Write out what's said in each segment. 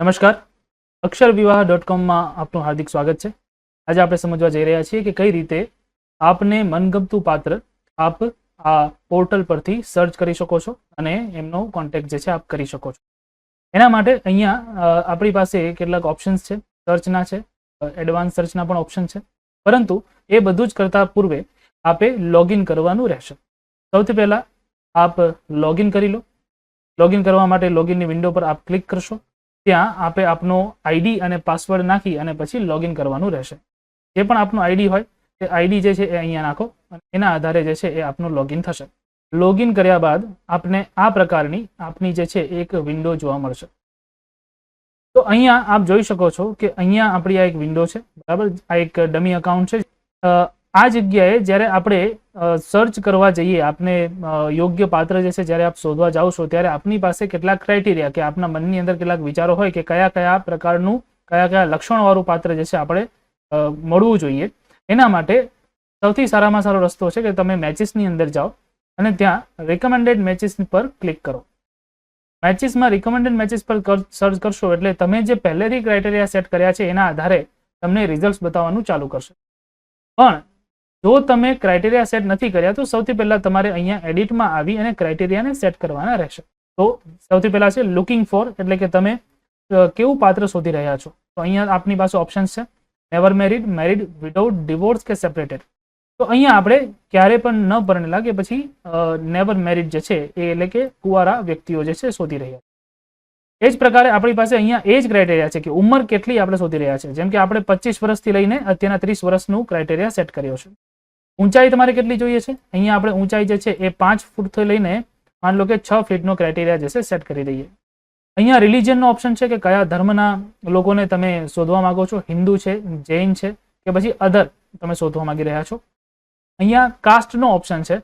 નમસ્કાર, અક્ષરવિવાહ.com માં આપનું હાર્દિક સ્વાગત છે। આજે આપણે સમજવા જઈ રહ્યા છીએ કે કઈ રીતે આપને મનગમતું પાત્ર આપ આ પોર્ટલ પરથી સર્ચ કરી શકો છો અને એમનો કોન્ટેક્ટ જે છે આપ કરી શકો છો। એના માટે અહીંયા આપણી પાસે કેટલાક ઓપ્શન્સ છે, સર્ચના છે, એડવાન્સ સર્ચના પણ ઓપ્શન છે, પરંતુ એ બધું જ કરતા પૂર્વે આપે લોગિન કરવાનું રહેશે। સૌથી પહેલા આપ લોગિન કરી લો। લોગિન કરવા માટે લોગિનની વિન્ડો પર આપ ક્લિક કરશો। ત્યાં આપે આપનો આઈડી અને પાસવર્ડ નાખી અને પછી લોગિન કરવાનું રહેશે। જે પણ આપનો આઈડી હોય તે આઈડી જે છે એ અહીંયા નાખો અને એના આધારે જે છે એ આપનું લોગિન થશે। લોગિન કર્યા બાદ આપને આ પ્રકારની આપની જે છે એક વિન્ડો જોવા મળશે। તો અહીંયા આપ જોઈ શકો છો કે અહીંયા આપણી આ એક વિન્ડો છે, બરાબર। આ એક ડમી અકાઉન્ટ છે। આ જગ્યાએ જ્યારે આપણે સર્ચ કરવા જઈએ, આપને યોગ્ય પાત્ર જે છે જ્યારે આપ શોધવા જાઓ છો ત્યારે આપની પાસે કેટલાક ક્રાઇટેરિયા કે આપના મનની અંદર કેટલાક વિચારો હોય કે કયા કયા પ્રકારનું કયા લક્ષણવાળું પાત્ર જે છે આપણે મળવું જોઈએ। એના માટે સૌથી સારામાં સારો રસ્તો છે કે તમે મેચિસની અંદર જાઓ અને ત્યાં રિકમેન્ડેડ મેચિસ પર ક્લિક કરો। મેચિસમાં રિકમેન્ડેડ મેચિસ પર સર્ચ કરશો એટલે તમે જે પહેલેથી ક્રાઇટેરિયા સેટ કર્યા છે એના આધારે તમને રિઝલ્ટ બતાવવાનું ચાલુ કરશે। પણ જો તમે ક્રાઇટેરિયા સેટ નથી કર્યા તો સૌથી પહેલા તમારે અહીંયા એડિટમાં આવી અને ક્રાઇટેરિયાને સેટ કરવાના રહેશે। તો સૌથી પહેલા છે લુકિંગ ફોર, એટલે કે તમે કેવું પાત્ર શોધી રહ્યા છો। તો અહીંયા આપની પાસે ઓપ્શન્સ છે નેવર મેરિડ, મેરિડ, વિડોઉડ, ડિવોર્સ કે સેપરેટેડ। તો અહીંયા આપણે ક્યારે પણ ન પરણેલા કે પછી નેવર મેરિડ જે છે એ એટલે કે કુંવારા વ્યક્તિઓ જે છે શોધી રહ્યા। એ જ પ્રકારે આપણી પાસે અહીંયા એ જ ક્રાઇટેરિયા છે કે ઉંમર કેટલી આપણે શોધી રહ્યા છે। જેમ કે આપણે 25 વર્ષથી લઈને અત્યારના 30 વર્ષનું ક્રાઇટેરિયા સેટ કર્યો છે। ઊંચાઈ તમારે કેટલી જોઈએ છે? અહીંયા આપણે ઊંચાઈ જે છે એ 5 ફૂટથી લઈને માન લો કે 6 ફીટનો ક્રાઇટેરિયા જે છે સેટ કરી દઈએ। અહીંયા રિલિજનનો ઓપ્શન છે કે કયા ધર્મના લોકોને તમે શોધવા માંગો છો, હિન્દુ છે, જૈન છે કે પછી અધર તમે શોધવા માંગી રહ્યા છો। અહીંયા કાસ્ટનો ઓપ્શન છે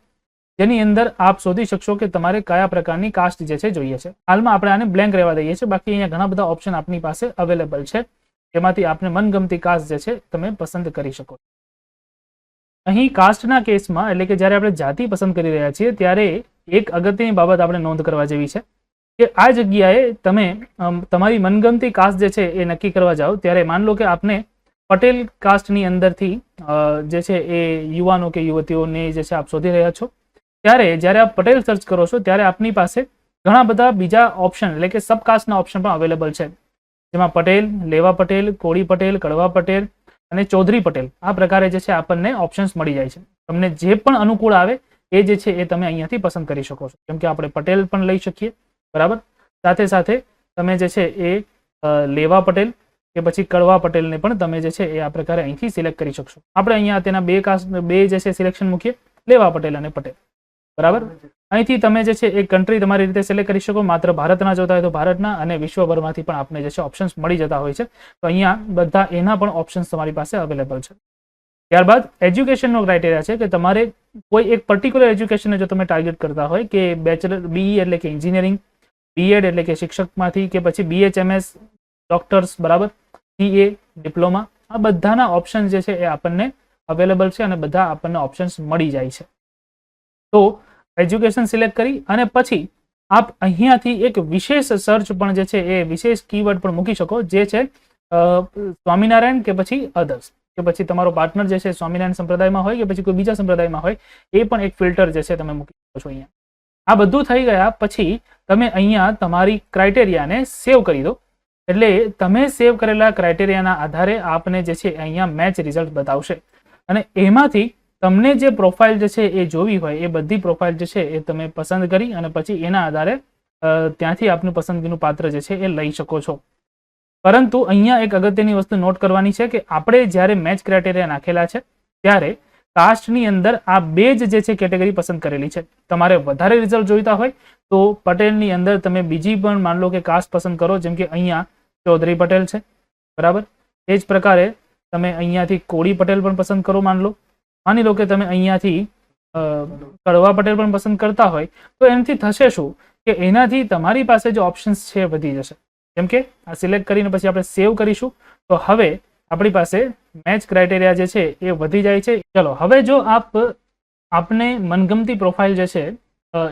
જેની અંદર આપ શોધી શકશો કે તમારે કયા પ્રકારની કાસ્ટ જે છે જોઈએ છે। હાલમાં આપણે આને બ્લેન્ક રહેવા દઈએ છીએ, બાકી અહીંયા ઘણા બધા ઓપ્શન આપની પાસે અવેલેબલ છે જેમાંથી આપને મનગમતી કાસ્ટ જે છે તમે પસંદ કરી શકો। અહીં કાસ્ટના કેસમાં એટલે કે જ્યારે આપણે જાતિ પસંદ કરી રહ્યા છીએ ત્યારે એક અગત્યની બાબત આપણે નોંધ કરવા જેવી છે કે આ જગ્યાએ તમે તમારી મનગમતી કાસ્ટ જે છે એ નક્કી કરવા જાઓ ત્યારે માન લો કે આપને પટેલ કાસ્ટની અંદરથી જે છે એ યુવાનો કે યુવતીઓને જે છે આપ શોધી રહ્યા છો, ત્યારે જ્યારે આપ પટેલ સર્ચ કરો છો ત્યારે આપની પાસે ઘણા બધા બીજા ઓપ્શન એટલે કે સબકાસ્ટના ઓપ્શન પણ અવેલેબલ છે, જેમાં પટેલ, લેવા પટેલ, કોળી પટેલ, કડવા પટેલ અને ચૌધરી પટેલ આ પ્રકારે જે છે આપણને ઓપ્શન્સ મળી જાય છે। તમને જે પણ અનુકૂળ આવે એ જે છે એ તમે અહીંયાથી પસંદ કરી શકો છો। કેમ કે આપણે પટેલ પણ લઈ શકીએ, બરાબર। સાથે સાથે તમે જે છે એ લેવા પટેલ કે પછી કડવા પટેલને પણ તમે જે છે એ આ પ્રકારે અહીંથી સિલેક્ટ કરી શકશો। આપણે અહીંયા તેના બે જે છે સિલેક્શન મૂકીએ, લેવા પટેલ અને પટેલ, બરાબર। અહીંથી તમે જે છે એ કન્ટ્રી તમારી રીતે સિલેક્ટ કરી શકો। માત્ર ભારતના જોતા હોય તો ભારતના અને વિશ્વભરમાંથી પણ આપને જે છે ઓપ્શન્સ મળી જતા હોય છે। તો અહીંયા બધા એના પણ ઓપ્શન્સ તમારી પાસે અવેલેબલ છે। ત્યારબાદ એજ્યુકેશનનો ક્રાઇટેરિયા છે કે તમારે કોઈ એક પર્ટિક્યુલર એજ્યુકેશનને જો તમે ટાર્ગેટ કરતા હોય કે બેચલર બીઈ એટલે કે એન્જિનિયરિંગ, બીએડ એટલે કે શિક્ષકમાંથી કે પછી બીએચએમએસ, ડોક્ટર્સ, બરાબર, સીએ, ડિપ્લોમા, આ બધાના ઓપ્શન જે છે એ આપણને અવેલેબલ છે અને બધા આપણને ઓપ્શન્સ મળી જાય છે। તો એજ્યુકેશન સિલેક્ટ કરી અને પછી આપ અહીંયાથી એક વિશેષ સર્ચ પણ જે છે એ વિશેષ કીવર્ડ પણ મૂકી શકો, જે છે સ્વામિનારાયણ કે પછી અધર્સ, કે પછી તમારો પાર્ટનર જે છે સ્વામિનારાયણ સંપ્રદાયમાં હોય કે પછી કોઈ બીજા સંપ્રદાયમાં હોય, એ પણ એક ફિલ્ટર જે છે તમે મૂકી શકો છો અહીંયા। આ બધું થઈ ગયા પછી તમે અહીંયા તમારી ક્રાઇટેરિયાને સેવ કરી દો, એટલે તમે સેવ કરેલા ક્રાઇટેરિયાના આધારે આપને જે છે અહીંયા મેચ રિઝલ્ટ બતાવશે અને એમાંથી તમને જે પ્રોફાઇલ જે છે એ જોવી હોય એ બધી પ્રોફાઇલ જે છે એ તમે પસંદ કરી અને પછી એના આધારે ત્યાંથી આપનું પસંદગીનું પાત્ર જે છે એ લઈ શકો છો। પરંતુ અહીંયા એક અગત્યની વસ્તુ નોટ કરવાની છે કે આપણે જ્યારે મેચ ક્રાઇટેરિયા નાખેલા છે ત્યારે કાસ્ટની અંદર આ બે જ જે છે કેટેગરી પસંદ કરેલી છે। તમારે વધારે રિઝલ્ટ જોઈતા હોય તો પટેલની અંદર તમે બીજી પણ માન લો કે કાસ્ટ પસંદ કરો, જેમ કે અહીંયા ચૌધરી પટેલ છે, બરાબર। એ જ પ્રકારે તમે અહીંયાથી કોળી પટેલ પણ પસંદ કરો, માની લો કે તમે અહીંયાથી કડવા પટેલ પણ પસંદ કરતા હોય તો એનાથી થશે શું કે એનાથી તમારી પાસે જે ઓપ્શન્સ છે વધી જશે। જેમ કે આ સિલેક્ટ કરીને પછી આપણે સેવ કરીશું તો હવે આપણી પાસે મેચ ક્રાઇટેરિયા જે છે એ વધી જાય છે। ચલો, હવે જો આપને મનગમતી પ્રોફાઇલ જે છે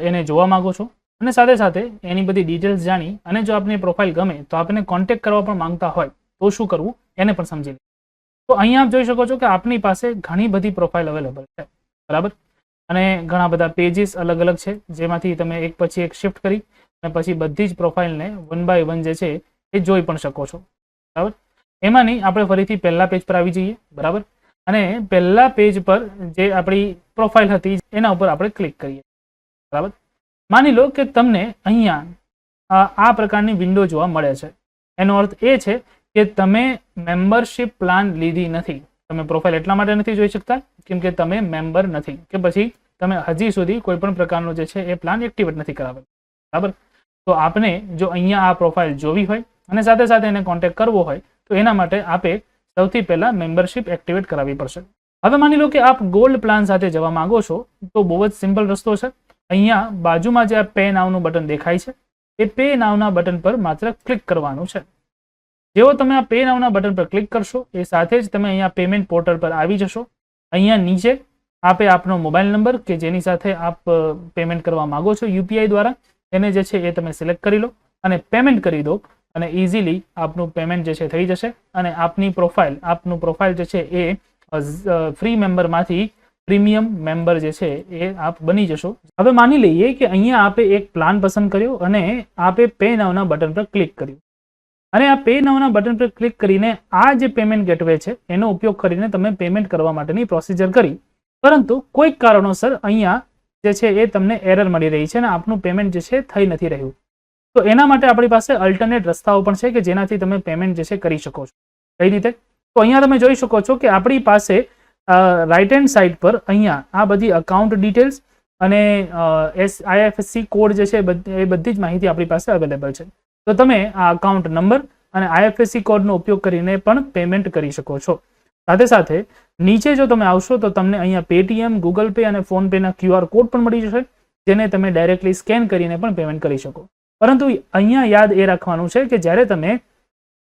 એને જોવા માંગો છો અને સાથે સાથે એની બધી ડિટેલ્સ જાણી અને જો આપને પ્રોફાઇલ ગમે તો આપને કોન્ટેક્ટ કરવા પણ માંગતા હોય તો શું કરવું એને પણ સમજી લઈએ. તો અહીંયા આપ જોઈ શકો છો કે આપની પાસે ઘણી બધી પ્રોફાઇલ અવેલેબલ છે, બરાબર. અને ઘણા બધા પેજીસ અલગ અલગ છે જેમાંથી તમે એક પછી એક શિફ્ટ કરી અને પછી બધી જ પ્રોફાઇલને વન બાય વન જે છે એ જોઈ પણ શકો છો, બરાબર. એમાંની આપણે ફરીથી પહેલા પેજ પર આવી જઈએ, બરાબર. અને પહેલા પેજ પર જે આપણી પ્રોફાઇલ હતી એના ઉપર આપણે ક્લિક કરીએ, બરાબર. માની લો કે તમને અહીંયા આ પ્રકારની વિન્ડો જોવા મળે છે. એનો અર્થ એ છે કે તમે મેમ્બરશિપ પ્લાન લીધી નથી. તમે પ્રોફાઇલ એટલા માટે નથી જોઈ શકતા કેમ કે તમે મેમ્બર નથી, કે પછી તમે હજી સુધી કોઈ પણ પ્રકારનો જે છે એ પ્લાન એક્ટિવેટ નથી કરાવેલો, બરાબર. તો આપને જો અહીંયા આ પ્રોફાઇલ જોવી હોય અને સાથે સાથે એને કોન્ટેક્ટ કરવો હોય તો એના માટે આપે સૌથી પહેલા મેમ્બરશિપ એક્ટિવેટ કરાવવી પડશે. હવે માની લો કે આપ ગોલ્ડ પ્લાન સાથે જવા માંગો છો તો બહુ જ સિમ્પલ રસ્તો છે. અહીંયા બાજુમાં જે આ પે નાવનું બટન દેખાય છે એ પે નાવના બટન પર માત્ર ક્લિક કરવાનું છે. જેવો તમે આ પે નાવના બટન પર ક્લિક કરશો એ સાથે જ તમે અહીંયા પેમેન્ટ પોર્ટલ પર આવી જશો. અહીંયા નીચે આપે આપનો મોબાઈલ નંબર કે જેની સાથે આપ પેમેન્ટ કરવા માંગો છો યુપીઆઈ દ્વારા એને જે છે એ તમે સિલેક્ટ કરી લો અને પેમેન્ટ કરી દો અને ઇઝીલી આપનું પેમેન્ટ જે છે થઈ જશે અને આપનું પ્રોફાઇલ જે છે એ ફ્રી મેમ્બરમાંથી પ્રીમિયમ મેમ્બર જે છે એ આપ બની જશો. હવે માની લઈએ કે અહીંયા આપે એક પ્લાન પસંદ કર્યો અને આપે પે નાવના બટન પર ક્લિક કર્યું અને આ પે નાવના બટન પર ક્લિક કરીને આ જે પેમેન્ટ ગેટવે છે એનો ઉપયોગ કરીને તમે પેમેન્ટ કરવા માટેની પ્રોસિજર કરી, પરંતુ કોઈક કારણોસર અહીંયા જે છે એ તમને એરર મળી રહી છે અને આપનું પેમેન્ટ જે છે થઈ નથી રહ્યું. તો એના માટે આપણી પાસે અલ્ટરનેટ રસ્તાઓ પણ છે કે જેનાથી તમે પેમેન્ટ જે છે કરી શકો છો. કઈ રીતે? તો અહીંયા તમે જોઈ શકો છો કે આપણી પાસે રાઈટ હેન્ડ સાઈડ પર અહીંયા આ બધી અકાઉન્ટ ડિટેલ્સ અને IFSC કોડ જે છે એ બધી જ માહિતી આપણી પાસે અવેલેબલ છે. તો તમે આ અકાઉન્ટ નંબર અને IFSC કોડનો ઉપયોગ કરીને પણ પેમેન્ટ કરી શકો છો. સાથે સાથે નીચે જો તમે આવશો તો તમને અહીંયા પેટીએમ, ગૂગલ પે અને ફોન પેના QR કોડ પણ મળી જશે જેને તમે ડાયરેક્ટલી સ્કેન કરીને પણ પેમેન્ટ કરી શકો. પરંતુ અહીંયા યાદ એ રાખવાનું છે કે જ્યારે તમે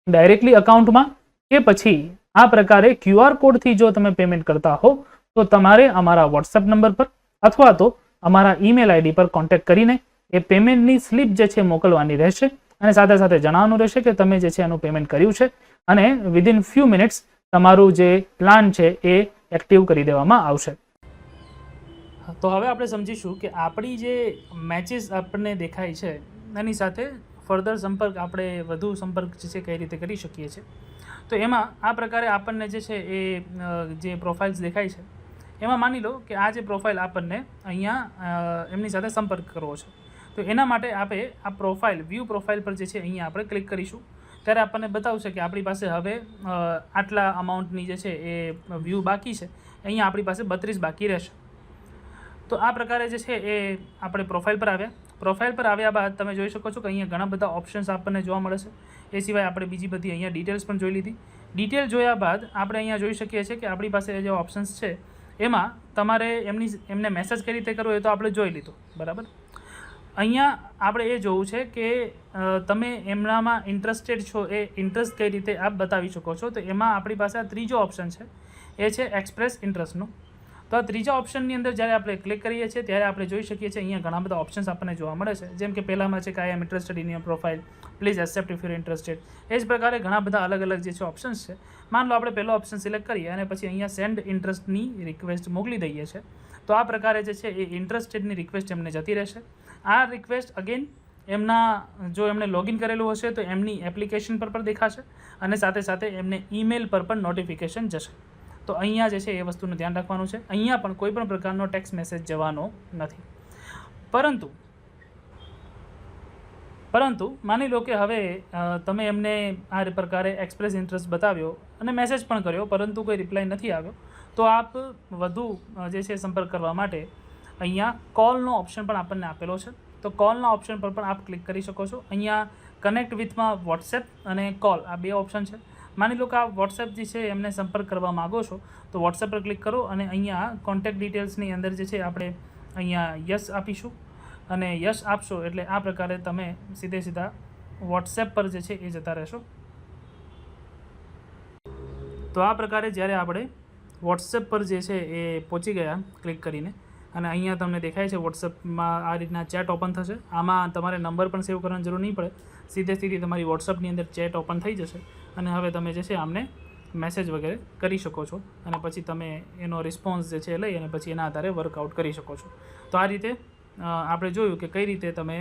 ડાયરેક્ટલી અકાઉન્ટમાં કે પછી આ પ્રકારે QR કોડથી જો તમે પેમેન્ટ કરતા હો તો તમારે અમારા વોટ્સએપ નંબર પર અથવા તો અમારા ઈમેલ આઈડી પર કોન્ટેક્ટ કરીને એ પેમેન્ટની સ્લિપ જે છે મોકલવાની રહેશે અને સાથે સાથે જણાવવાનું રહેશે કે તમે જે છે એનું પેમેન્ટ કર્યું છે અને વિધિન ફ્યુ મિનિટ્સ તમારું જે પ્લાન છે એ એક્ટિવ કરી દેવામાં આવશે. તો હવે આપણે સમજીશું કે આપણી જે મેચિસ આપણને દેખાય છે એની સાથે ફર્ધર સંપર્ક આપણે વધુ સંપર્ક જે છે કઈ રીતે કરી શકીએ છીએ. તો એમાં આ પ્રકારે આપણને જે છે એ જે પ્રોફાઇલ્સ દેખાય છે એમાં માની લો કે આ જે પ્રોફાઇલ આપણને અહીંયા એમની સાથે સંપર્ક કરવો છે. તો એના માટે આપણે આ પ્રોફાઇલ વ્યૂ પ્રોફાઇલ પર જે છે અહીંયા આપણે ક્લિક કરીશું ત્યારે આપણને બતાવશે કે આપણી પાસે હવે આટલા અમાઉન્ટની જે છે એ વ્યૂ બાકી છે, અહીંયા આપણી પાસે 32 બાકી રહેશે. તો આ પ્રકારે જે છે એ આપણે પ્રોફાઇલ પર આવ્યા. પ્રોફાઇલ પર આવ્યા બાદ તમે જોઈ શકો છો કે અહીંયા ઘણા બધા ઓપ્શન્સ આપણને જોવા મળે છે. એ સિવાય આપણે બીજી બધી અહીંયા ડિટેલ્સ પણ જોઈ લીધી. ડિટેલ જોયા બાદ આપણે અહીંયા જોઈ શકીએ છીએ કે આપણી પાસે જે ઓપ્શન્સ છે એમાં તમારે એમને મેસેજ કઈ રીતે કરવો એ તો આપણે જોઈ લીધું, બરાબર. અહીંયા આપણે એ જોવું છે કે તમે એમનામાં ઇન્ટરેસ્ટેડ છો એ ઇન્ટરેસ્ટ કઈ રીતે આપ બતાવી શકો છો. તો એમાં આપણી પાસે આ ત્રીજો ઓપ્શન છે એ છે એક્સપ્રેસ ઇન્ટરેસ્ટનું. તો આ ત્રીજા ઓપ્શનની અંદર જ્યારે આપણે ક્લિક કરીએ છીએ ત્યારે આપણે જોઈ શકીએ છીએ અહીંયા ઘણા બધા ઓપ્શન્સ આપણને જોવા મળે છે. જેમ કે પહેલામાં છે કે I am interested in your profile, please accept if you're interested. એ જ પ્રકારે ઘણા બધા અલગ અલગ જે છે ઓપ્શન્સ છે. માન લો આપણે પહેલો ઓપ્શન સિલેક્ટ કરીએ અને પછી અહીંયા સેન્ડ ઇન્ટરેસ્ટની રિક્વેસ્ટ મોકલી દઈએ છીએ તો આ પ્રકારે જે છે એ ઇન્ટરેસ્ટેડની રિક્વેસ્ટ એમને જતી રહેશે. આ રિક્વેસ્ટ અગેન જો એમણે લોગિન કરેલું હશે તો એમની એપ્લિકેશન પર પણ દેખાશે અને સાથે સાથે એમને ઈમેલ પર પણ નોટિફિકેશન જશે. તો અહીંયા જે છે એ વસ્તુનું ધ્યાન રાખવાનું છે. અહીંયા પણ કોઈ પણ પ્રકારનો ટેક્સ્ટ મેસેજ જવાનો નથી. પરંતુ માની લો કે હવે તમે એમને આ પ્રકારે એક્સપ્રેસ ઇન્ટરેસ્ટ બતાવ્યો અને મેસેજ પણ કર્યો પરંતુ કોઈ રિપ્લાય નથી આવ્યો તો આપ વધુ જે છે સંપર્ક કરવા માટે અહીંયા કોલનો ઓપ્શન પણ આપણને આપેલો છે. તો કોલના ઓપ્શન પર પણ આપ ક્લિક કરી શકો છો. અહીંયા કનેક્ટ વિથમાં વોટ્સએપ અને કોલ આ બે ઓપ્શન છે. માની લો કે આપ વોટ્સએપ જે છે એમને સંપર્ક કરવા માગો છો તો વોટ્સએપ પર ક્લિક કરો અને અહીંયા કોન્ટેક્ટ ડિટેલ્સની અંદર જે છે આપણે અહીંયા યસ આપીશું અને યસ આપશો એટલે આ પ્રકારે તમે સીધા વોટ્સએપ પર જે છે એ જતા રહેશો. તો આ પ્રકારે જ્યારે આપણે વોટ્સએપ પર જે છે એ પહોંચી ગયા ક્લિક કરીને અને અહીંયા તમને દેખાય છે વોટ્સઅપમાં આ રીતના ચેટ ઓપન થશે. આમાં તમારે નંબર પણ સેવ કરવાની જરૂર નહીં પડે, સીધી તમારી વોટ્સઅપની અંદર ચેટ ઓપન થઈ જશે અને હવે તમે જે છે આમને મેસેજ વગેરે કરી શકો છો અને પછી તમે એનો રિસ્પોન્સ જે છે લઈ અને પછી એના આધારે વર્કઆઉટ કરી શકો છો. તો આ રીતે આપણે જોયું કે કઈ રીતે તમે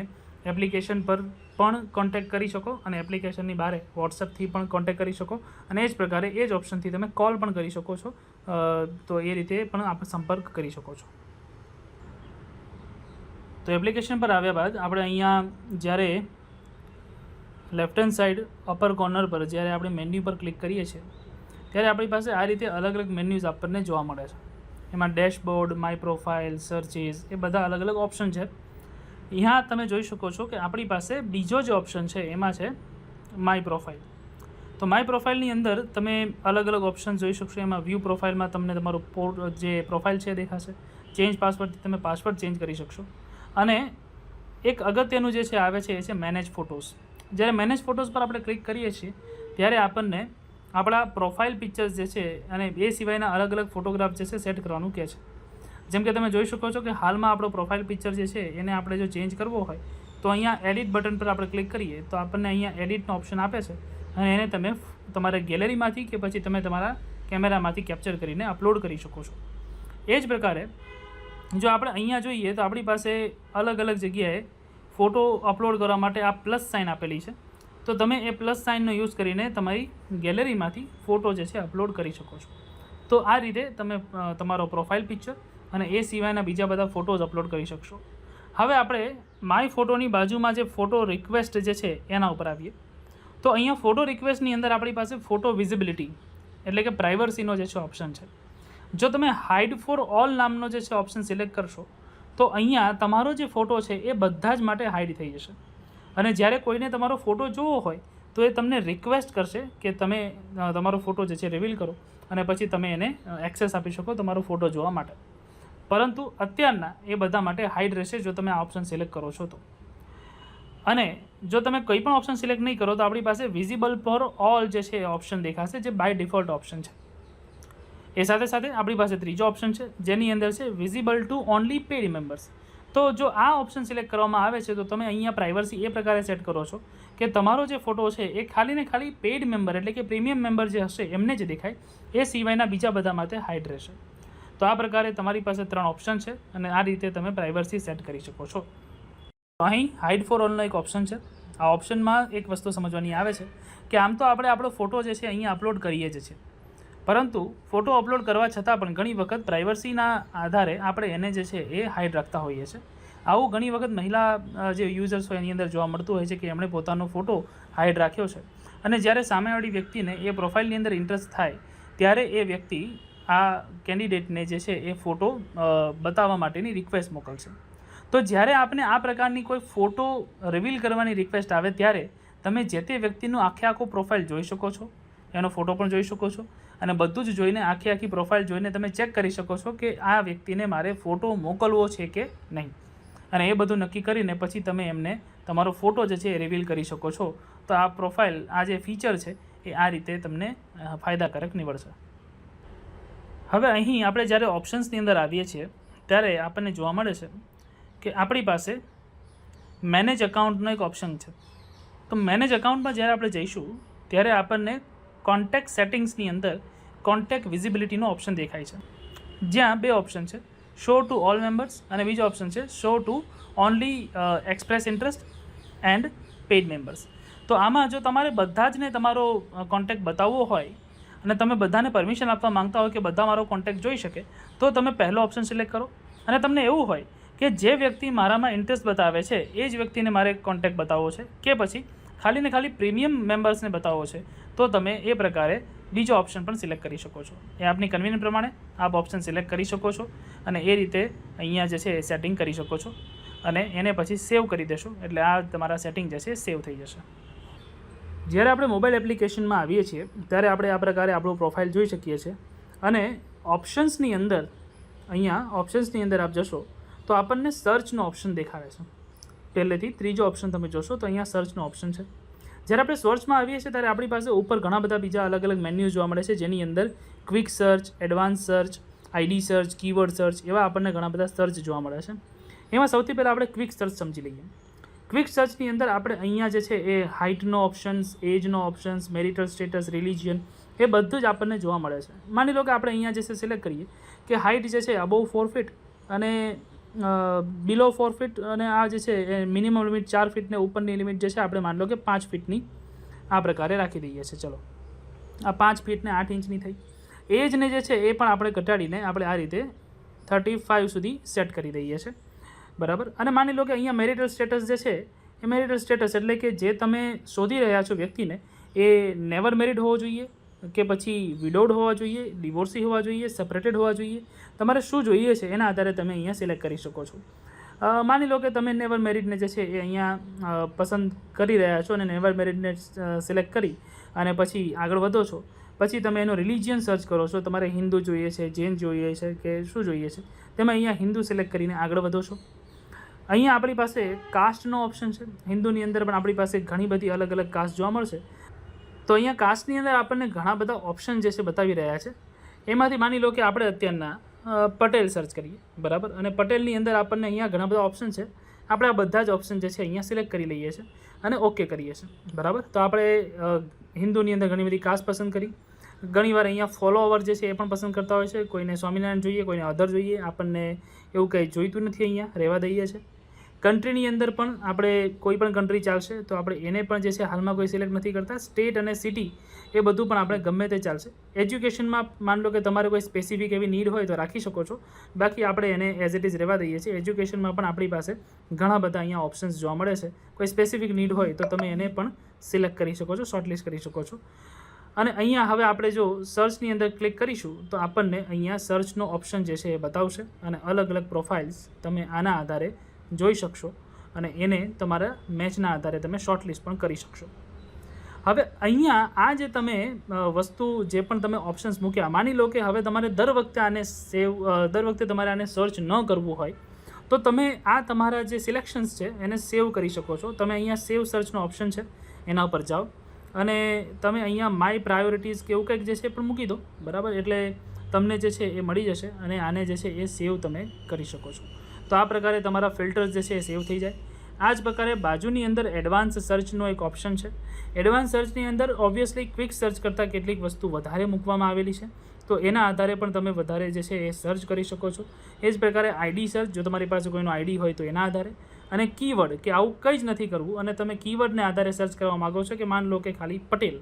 એપ્લિકેશન પર પણ કોન્ટેક્ટ કરી શકો અને એપ્લિકેશનની બહાર વોટ્સઅપથી પણ કોન્ટેક્ટ કરી શકો અને એ જ પ્રકારે એ જ ઓપ્શનથી તમે કોલ પણ કરી શકો છો. તો એ રીતે પણ આપણે સંપર્ક કરી શકો છો. તો એપ્લિકેશન પર આવ્યા બાદ આપણે અહીંયા જ્યારે left hand side upper corner પર જ્યારે આપણે મેન્યુ પર ક્લિક કરીએ છીએ ત્યારે આપણી પાસે આ રીતે અલગ અલગ મેન્યુઝ આપણને જોવા મળે છે. એમાં ડેશબોર્ડ, માય પ્રોફાઇલ, સર્ચિસ એ બધા અલગ અલગ ઓપ્શન છે. અહીંયા તમે જોઈ શકો છો કે આપણી પાસે બીજો જે ઓપ્શન છે એમાં છે માય પ્રોફાઇલ. તો માય પ્રોફાઇલની અંદર તમે અલગ અલગ ઓપ્શન જોઈ શકશો. એમાં વ્યૂ પ્રોફાઇલમાં તમને તમારું જે પ્રોફાઇલ છે દેખાશે. ચેન્જ પાસવર્ડથી તમે પાસવર્ડ ચેન્જ કરી શકશો. અને એક અગત્યનું જે છે આવે છે એ છે મેનેજ ફોટોઝ. જ્યારે મેનેજ ફોટોઝ પર આપણે ક્લિક કરીએ છીએ ત્યારે આપણને આપણા પ્રોફાઇલ પિક્ચર્સ જે છે અને એ સિવાયના અલગ અલગ ફોટોગ્રાફ જે છે સેટ કરવાનું કહે છે. જેમ કે તમે જોઈ શકો છો કે હાલમાં આપણો પ્રોફાઇલ પિક્ચર જે છે એને આપણે જો ચેન્જ કરવો હોય તો અહીંયા એડિટ બટન પર આપણે ક્લિક કરીએ તો આપણને અહીંયા એડિટનો ઓપ્શન આપે છે અને એને તમે તમારા ગેલેરીમાંથી કે પછી તમે તમારા કેમેરામાંથી કેપ્ચર કરીને અપલોડ કરી શકો છો. એ જ પ્રકારે જો આપણે અહીંયા જોઈએ તો આપણી પાસે અલગ અલગ જગ્યાએ ફોટો અપલોડ કરવા માટે આ પ્લસ સાઇન આપેલી છે. તો તમે એ પ્લસ સાઇનનો યુઝ કરીને તમારી ગેલેરીમાંથી ફોટો જે છે અપલોડ કરી શકો છો. તો આ રીતે તમે તમારો પ્રોફાઇલ પિક્ચર અને એ સિવાયના બીજા બધા ફોટોઝ અપલોડ કરી શકશો. હવે આપણે માય ફોટોની બાજુમાં જે ફોટો રિક્વેસ્ટ જે છે એના ઉપર આવીએ. તો અહીંયા ફોટો રિક્વેસ્ટની અંદર આપણી પાસે ફોટો વિઝિબિલિટી એટલે કે પ્રાઇવસીનો જે છે ઓપ્શન છે. જો તમે હાઇડ ફોર ઓલ નામનો જે છે ઓપ્શન સિલેક્ટ કરશો તો અહીંયા તમારો જે ફોટો છે એ બધા જ માટે હાઇડ થઈ જશે અને જ્યારે કોઈને તમારો ફોટો જોવો હોય તો એ તમને રિક્વેસ્ટ કરશે કે તમે તમારો ફોટો જે છે રિવીલ કરો અને પછી તમે એને એક્સેસ આપી શકો તમારો ફોટો જોવા માટે. પરંતુ અત્યારના એ બધા માટે હાઇડ રહેશે જો તમે આ ઓપ્શન સિલેક્ટ કરો છો તો. અને જો તમે કોઈ પણ ઓપ્શન સિલેક્ટ નહીં કરો તો આપણી પાસે વિઝિબલ ફોર ઓલ જે છે એ ઓપ્શન દેખાશે જે બાય ડિફોલ્ટ ઓપ્શન છે. એ સાથે સાથે આપણી પાસે ત્રીજો ઓપ્શન છે જેની અંદર છે visible to only paid members. તો જો આ ઓપ્શન સિલેક્ટ કરવામાં આવે છે તો તમે અહીંયા પ્રાઇવસી એ પ્રકારે સેટ કરો છો કે તમારો જે ફોટો છે એ ખાલી ને ખાલી પેઇડ મેમ્બર એટલે કે પ્રીમિયમ મેમ્બર જે હશે એમને જ દેખાય, એ સિવાયના બીજા બધા માટે હાઇડ રહેશે. તો આ પ્રકારે તમારી પાસે 3 ઓપ્શન છે અને આ રીતે તમે પ્રાઇવસી સેટ કરી શકો છો. અહીં હાઇડ ફોર ઓલનો એક ઓપ્શન છે. આ ઓપ્શનમાં એક વસ્તુ સમજવાની આવે છે કે આમ તો આપણે આપણો ફોટો જે છે અહીંયા અપલોડ કરીએ જ છીએ, પરંતુ ફોટો અપલોડ કરવા છતાં પણ ઘણી વખત પ્રાઇવસીના આધારે આપણે એને જે છે એ હાઇડ રાખતા હોઈએ છીએ. આવું ઘણી વખત મહિલા જે યુઝર્સ હોય એની અંદર જોવા મળતું હોય છે કે એમણે પોતાનો ફોટો હાઇડ રાખ્યો છે અને જ્યારે સામેવાળી વ્યક્તિને એ પ્રોફાઇલની અંદર ઇન્ટરેસ્ટ થાય ત્યારે એ વ્યક્તિ આ કેન્ડિડેટને જે છે એ ફોટો બતાવવા માટેની રિક્વેસ્ટ મોકલશે. તો જ્યારે આપને આ પ્રકારની કોઈ ફોટો રિવીલ કરવાની રિક્વેસ્ટ આવે ત્યારે તમે જે તે વ્યક્તિનું આખો પ્રોફાઇલ જોઈ શકો છો, એનો ફોટો પણ જોઈ શકો છો અને બધું જ જોઈને આખી પ્રોફાઇલ જોઈને તમે ચેક કરી શકો છો કે આ વ્યક્તિને મારે ફોટો મોકલવો છે કે નહીં. અને એ બધું નક્કી કરીને પછી તમે એમને તમારો ફોટો જે છે એ રિવીલ કરી શકો છો. તો આ પ્રોફાઇલ આ જે ફીચર છે એ આ રીતે તમને ફાયદાકારક નીવડશે. હવે અહીં આપણે જ્યારે ઓપ્શન્સની અંદર આવીએ છીએ ત્યારે આપણને જોવા મળે છે કે આપણી પાસે મેનેજ અકાઉન્ટનો એક ઓપ્શન છે. તો મેનેજ અકાઉન્ટમાં જ્યારે આપણે જઈશું ત્યારે આપણને કોન્ટેક્ટ સેટિંગ્સની અંદર કોન્ટેક્ટ વિઝિબિલિટીનો ઓપ્શન દેખાય છે, જ્યાં 2 ઓપ્શન છે, શો ટુ ઓલ મેમ્બર્સ અને બીજો ઓપ્શન છે show to only express interest and paid members. તો આમાં જો તમારે બધા જ ને તમારો કોન્ટેક્ટ બતાવવો હોય અને તમે બધાને પરમિશન આપવા માંગતા હોય કે બધા મારો કોન્ટેક્ટ જોઈ શકે તો તમે પહેલો ઓપ્શન સિલેક્ટ કરો. અને તમને એવું હોય કે જે વ્યક્તિ મારામાં ઇન્ટરેસ્ટ બતાવે છે એ જ વ્યક્તિને મારે કોન્ટેક્ટ બતાવવો છે કે પછી ખાલી ને ખાલી પ્રીમિયમ મેમ્બર્સને બતાવવો છે તો તમે એ પ્રકારે બીજો ઓપ્શન પણ સિલેક્ટ કરી શકો છો. એ આપની કન્વીનિયન્ટ પ્રમાણે આપ ઓપ્શન સિલેક્ટ કરી શકો છો અને એ રીતે અહીંયા જે છે એ સેટિંગ કરી શકો છો અને એને પછી સેવ કરી દેશો એટલે આ તમારા સેટિંગ જે છે સેવ થઈ જશે. જ્યારે આપણે મોબાઈલ એપ્લિકેશનમાં આવીએ છીએ ત્યારે આપણે આ પ્રકારે આપણું પ્રોફાઇલ જોઈ શકીએ છીએ અને ઓપ્શન્સની અંદર અહીંયા ઓપ્શન્સની અંદર આપ જશો તો આપણને સર્ચનો ઓપ્શન દેખાડે છે. પહેલેથી ત્રીજો ઓપ્શન તમે જોશો તો અહીંયા સર્ચનો ઓપ્શન છે. જ્યારે આપણે સર્ચમાં આવીએ છીએ ત્યારે આપણી પાસે ઉપર ઘણા બધા બીજા અલગ અલગ મેન્યુ જોવા મળે છે જેની અંદર quick search, advance search, ID search, keyword search, એવા આપણને ઘણા બધા સર્ચ જોવા મળે છે. એમાં સૌથી પહેલાં આપણે ક્વિક સર્ચ સમજી લઈએ. ક્વિક સર્ચની અંદર આપણે અહીંયા જે છે એ હાઇટનો ઓપ્શન્સ, એજનો ઓપ્શન્સ, મેરિટલ સ્ટેટસ, રિલિજિયન, એ બધું જ આપણને જોવા મળે છે. માની લો કે આપણે અહીંયા જે છે સિલેક્ટ કરીએ કે હાઇટ જે છે અબોવ 4 ફીટ અને બિલો 4 ફીટ, અને આ જે છે એ મિનિમમ લિમિટ 4 ફીટ ને ઉપરની લિમિટ જે છે આપણે માની લો કે 5 ફીટની આ પ્રકારે રાખી દઈએ છીએ. ચલો, આ 5 ફીટ ને 8 ઇંચની થઈ. એજને જે છે એ પણ આપણે ઘટાડીને આપણે આ રીતે 35 સુધી સેટ કરી દઈએ છીએ, બરાબર. અને માની લો કે અહીંયા મેરિટલ સ્ટેટસ જે છે એ મેરિટલ સ્ટેટસ એટલે કે જે તમે શોધી રહ્યા છો વ્યક્તિને એ નેવર મેરિડ હોવો જોઈએ કે પછી વિડોડ હોવા જોઈએ, ડિવોર્સી હોવા જોઈએ, સેપરેટેડ હોવા જોઈએ, તમારે શું જોઈએ છે એના આધારે તમે અહીંયા સિલેક્ટ કરી શકો છો. માની લો કે તમે નેવર મેરિડને જે છે એ અહીંયા પસંદ કરી રહ્યા છો અને નેવર મેરિડને સિલેક્ટ કરી અને પછી આગળ વધો છો. પછી તમે એનો રિલિજિયન સર્ચ કરો છો, તમારે હિન્દુ જોઈએ છે, જૈન જોઈએ છે કે શું જોઈએ છે, તમે અહીંયા હિન્દુ સિલેક્ટ કરીને આગળ વધો છો. અહીંયા આપણી પાસે કાસ્ટનો ઓપ્શન છે. હિન્દુની અંદર પણ આપણી પાસે ઘણી બધી અલગ અલગ કાસ્ટ જોવા મળશે. તો અહીંયા કાસ્ટની અંદર આપણને ઘણા બધા ઓપ્શન જે છે બતાવી રહ્યા છે. એમાંથી માની લો કે આપણે અત્યારના પટેલ સર્ચ કરીએ, બરાબર. અને પટેલની અંદર આપણને અહીંયા ઘણા બધા ઓપ્શન છે. આપણે આ બધા જ ઓપ્શન જે છે અહીંયા સિલેક્ટ કરી લઈએ છીએ અને ઓકે કરીએ છીએ, બરાબર. તો આપણે હિન્દુની અંદર ઘણી બધી કાસ્ટ પસંદ કરી. ઘણીવાર અહીંયા ફોલોઅવર જે છે એ પણ પસંદ કરતા હોય છે. કોઈને સ્વામિનારાયણ જોઈએ, કોઈને અધર જોઈએ, આપણને એવું કંઈ જોઈતું નથી, અહીંયા રહેવા દઈએ છીએ. કન્ટ્રીની અંદર પણ આપણે કોઈ પણ કન્ટ્રી ચાલશે, તો આપણે એને પણ જે છે હાલમાં કોઈ સિલેક્ટ નથી કરતા. સ્ટેટ અને સિટી એ બધું પણ આપણે ગમે તે ચાલશે. એજ્યુકેશનમાં માન લો કે તમારે કોઈ સ્પેસિફિક એવી નીડ હોય તો રાખી શકો છો, બાકી આપણે એને એઝ ઇટ ઇઝ રહેવા દઈએ છીએ. એજ્યુકેશનમાં પણ આપણી પાસે ઘણા બધા અહીંયા ઓપ્શન્સ જોવા મળે છે. કોઈ સ્પેસિફિક નીડ હોય તો તમે એને પણ સિલેક્ટ કરી શકો છો, શોર્ટલિસ્ટ કરી શકો છો. અને અહીંયા હવે આપણે જો સર્ચની અંદર ક્લિક કરીશું તો આપણને અહીંયા સર્ચનો ઓપ્શન જે છે એ બતાવશે અને અલગ અલગ પ્રોફાઇલ્સ તમે આના આધારે જોઈ શકશો અને એને તમારા મેચના આધારે તમે શોર્ટલિસ્ટ પણ કરી શકશો. હવે અહીંયા આ જે તમે વસ્તુ જે પણ તમે ઓપ્શન્સ મૂક્યા, માની લો કે હવે તમારે દર વખતે તમારે આને સર્ચ ન કરવું હોય તો તમે આ તમારા જે સિલેક્શન્સ છે એને સેવ કરી શકો છો. તમે અહીંયા સેવ સર્ચનો ઓપ્શન છે એના ઉપર જાઓ અને તમે અહીંયા માય પ્રાયોરિટીઝ કે એવું કંઈક જે છે પણ મૂકી દો, બરાબર. એટલે તમને જે છે એ મળી જશે અને આને જે છે એ સેવ તમે કરી શકો છો. તો આ પ્રકારે તમારા ફિલ્ટર્સ જે છે એ સેવ થઈ જાય. આ જ પ્રકારે બાજુની અંદર એડવાન્સ સર્ચનો એક ઓપ્શન છે. એડવાન્સ સર્ચની અંદર ઓબ્વિયસલી ક્વિક સર્ચ કરતાં કેટલીક વસ્તુ વધારે મૂકવામાં આવેલી છે, તો એના આધારે પણ તમે વધારે જે છે એ સર્ચ કરી શકો છો. એ જ પ્રકારે આઈડી સર્ચ, જો તમારી પાસે કોઈનો આઈડી હોય તો એના આધારે. અને કીવર્ડ કે આવું કંઈ જ નથી કરવું અને તમે કીવર્ડને આધારે સર્ચ કરવા માગો છો કે માન લો કે ખાલી પટેલ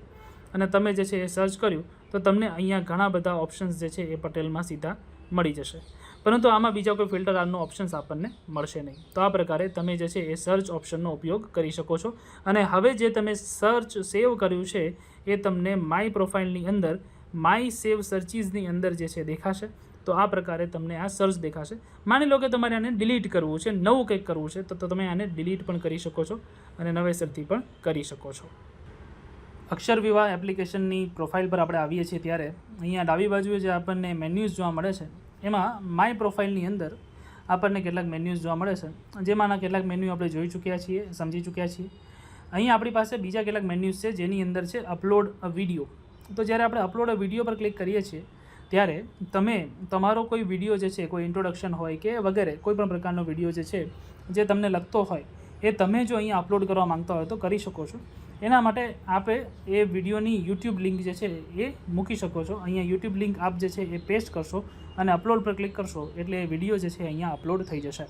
અને તમે જે છે એ સર્ચ કર્યું તો તમને અહીંયા ઘણા બધા ઓપ્શન્સ જે છે એ પટેલમાં સીધા મળી જશે. પરંતુ આમાં બીજા કોઈ ફિલ્ટર આરનો ઓપ્શન્સ આપણને મળશે નહીં. તો આ પ્રકારે તમે જે છે એ સર્ચ ઓપ્શનનો ઉપયોગ કરી શકો છો. અને હવે જે તમે સર્ચ સેવ કર્યું છે એ તમને માય પ્રોફાઇલની અંદર માય સેવ સર્ચિસની અંદર જે છે દેખાશે. તો આ પ્રકારે તમને આ સર્ચ દેખાશે. માની લો કે તમારે આને ડિલીટ કરવું છે, નવું કંઈક કરવું છે, તો તમે આને ડિલીટ પણ કરી શકો છો અને નવેસરથી પણ કરી શકો છો. અક્ષર વિવાહ એપ્લિકેશનની પ્રોફાઇલ પર આપણે આવીએ છીએ ત્યારે અહીંયા ડાબી બાજુએ જે આપણને મેન્યુઝ જોવા મળે છે એમાં માય પ્રોફાઇલની અંદર આપણને કેટલાક મેન્યુઝ જોવા મળે છે, જેમાંના કેટલાક મેન્યુ આપણે જોઈ ચૂક્યા છીએ, સમજી ચૂક્યા છીએ. અહીં આપણી પાસે બીજા કેટલાક મેન્યુઝ છે જેની અંદર છે અપલોડ અ વિડીયો. તો જ્યારે આપણે અપલોડ અ વિડીયો પર ક્લિક કરીએ છીએ ત્યારે તમે તમારો કોઈ વિડીયો જે છે, કોઈ ઇન્ટ્રોડક્શન હોય કે વગેરે કોઈ પણ પ્રકારનો વિડીયો જે છે જે તમને લગતો હોય એ તમે જો અહીંયા અપલોડ કરવા માંગતા હોય તો કરી શકો છો. એના માટે આપણે એ વિડીયોની યુટ્યુબ લિંક જે છે એ મૂકી શકો છો. અહીંયા યુટ્યુબ લિંક આપ જે છે એ પેસ્ટ કરશો અને અપલોડ પર ક્લિક કરશો એટલે એ વિડીયો જે છે અહીંયા અપલોડ થઈ જશે.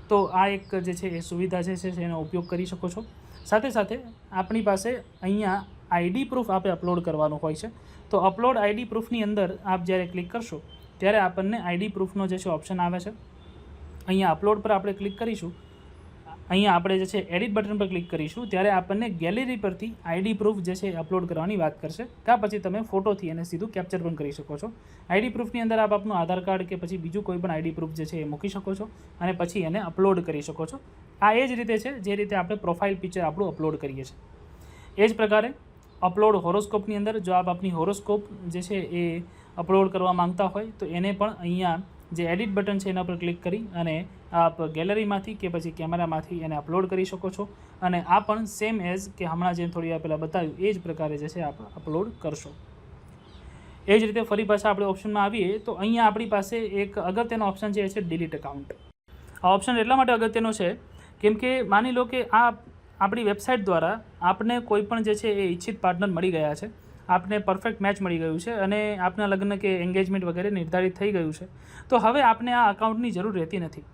તો આ એક જે છે એ સુવિધા જે છે એનો ઉપયોગ કરી શકો છો. સાથે સાથે આપણી પાસે અહીંયા આઈડી પ્રૂફ આપણે અપલોડ કરવાનું હોય છે. તો અપલોડ આઈડી પ્રૂફની અંદર આપ જ્યારે ક્લિક કરશો ત્યારે આપણને આઈડી પ્રૂફનો જે છે ઓપ્શન આવે છે. અહીંયા અપલોડ પર આપણે ક્લિક કરીશું, અહીંયા આપણે જે છે એડિટ બટન પર ક્લિક કરીશું ત્યારે આપણને ગેલેરી પરથી આઈડી પ્રૂફ જે છે અપલોડ કરવાની વાત કરશે. ત્યાં પછી તમે ફોટોથી એને સીધું કેપ્ચર પણ કરી શકો છો. આઈડી પ્રૂફની અંદર આપ આપનું આધાર કાર્ડ કે પછી બીજું કોઈ પણ આઈડી પ્રૂફ જે છે એ મૂકી શકો છો અને પછી એને અપલોડ કરી શકો છો. આ એ જ રીતે છે જે રીતે આપણે પ્રોફાઇલ પિક્ચર આપણું અપલોડ કરીએ છીએ. એ જ પ્રકારે અપલોડ હોરોસ્કોપની અંદર જો આપ આપની હોરોસ્કોપ જે છે એ અપલોડ કરવા માંગતા હોય તો એને પણ અહીંયા જે એડિટ બટન છે એના પર ક્લિક કરી અને આપ ગેલેરીમાંથી કે પછી કેમેરામાંથી એને અપલોડ કરી શકો છો. અને આ પણ સેમ એઝ કે હમણાં જે થોડી વાર પહેલાં બતાવ્યું એ જ પ્રકારે જે છે આપ અપલોડ કરશો. એ જ રીતે ફરી પાછા આપણે ઓપ્શનમાં આવીએ તો અહીંયા આપણી પાસે એક અગત્યનો ઓપ્શન છે, એ છે ડિલીટ એકાઉન્ટ. આ ઓપ્શન એટલા માટે અગત્યનો છે કેમ કે માની લો કે આ આપણી વેબસાઇટ દ્વારા આપને કોઈ પણ જે છે એ ઈચ્છિત પાર્ટનર મળી ગયા છે, આપને પરફેક્ટ મેચ મળી ગયું છે અને આપના લગ્ન કે એન્ગેજમેન્ટ વગેરે નિર્ધારિત થઈ ગયું છે, તો હવે આપને આ અકાઉન્ટની જરૂર રહેતી નથી.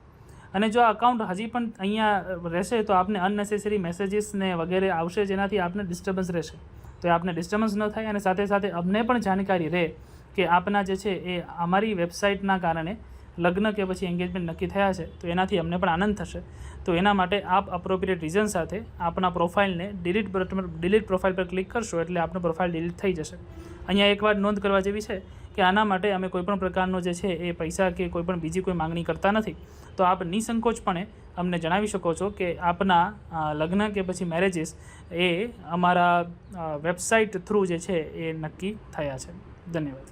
અને જો આ અકાઉન્ટ હજી પણ અહીંયા રહેશે તો આપને અનનેસેસરી મેસેજીસ ને વગેરે આવશે, જેનાથી આપને ડિસ્ટર્બન્સ રહેશે. તો એ આપને ડિસ્ટર્બન્સ ન થાય અને સાથે સાથે અમને પણ જાણકારી રહે કે આપના જે છે એ અમારી વેબસાઇટના કારણે લગ્ન કે પછી એન્ગેજમેન્ટ નક્કી થયા છે, તો એનાથી અમને પણ આનંદ થશે. તો એના માટે આપ અપ્રોપ્રિએટ રીઝન સાથે આપના પ્રોફાઇલને ડિલીટ પ્રોફાઇલ પર ક્લિક કરશો એટલે આપનો પ્રોફાઇલ ડિલીટ થઈ જશે. અહીંયા એક વાત નોંધ કરવા જેવી છે કે આના માટે અમે કોઈપણ પ્રકારનો જે છે એ પૈસા કે કોઈપણ બીજી કોઈ માંગણી કરતા નથી. તો આપ નિસંકોચપણે અમને જણાવી શકો છો કે આપના લગ્ન કે પછી મેરેજીસ એ અમારા વેબસાઇટ થ્રુ જે છે એ નક્કી થયા છે. ધન્યવાદ.